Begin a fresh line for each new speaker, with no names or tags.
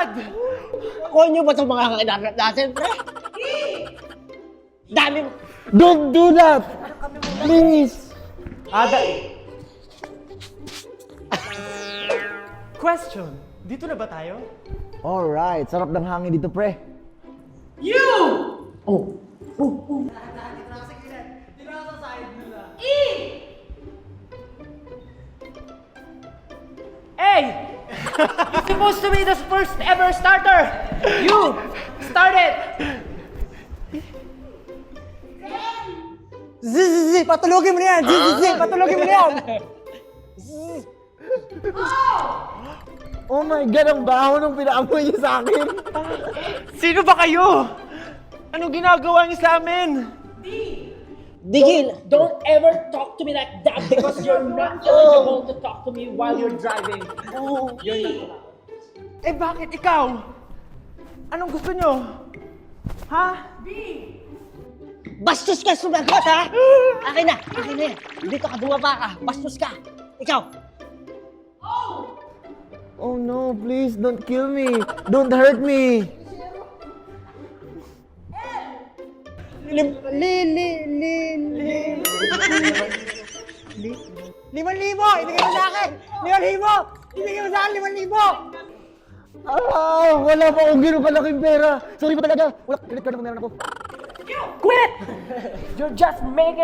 agad!
Kuha niyo ba itong mga kailangan natin, pre? Dami mo.
Don't do that! Please!
Question, dito na ba tayo?
Alright, sarap ng hangin dito, pre.
Hey! You're supposed to be the first ever starter! You! Start it!
Zizizi, patulogin mo na yan! Zizizi, patulogin mo na yan!
Oh my God, ang baho nung pinaamoy niyo sa akin.
Sino ba kayo? Anong ginagawa niyo sa amin?
Digil!
Don't ever talk to me like that because you're not eligible to talk to me while you're driving. You're not allowed.
Eh bakit ikaw? Anong gusto niyo? Ha?
Bastos ka sumagot, ha? Akin na yan. Dito ka, bumaba ka. Bastos ka. Ikaw.
Oh no, please, don't kill me. Don't hurt me.
Limang libo! Ibigay mo sa akin! 5,000! Ibigay mo sa akin 5,000!
Wala pa akong gano'ng kalaking pera. Sorry pa talaga. Wala, credit card na meron ako.
Quit! You're just making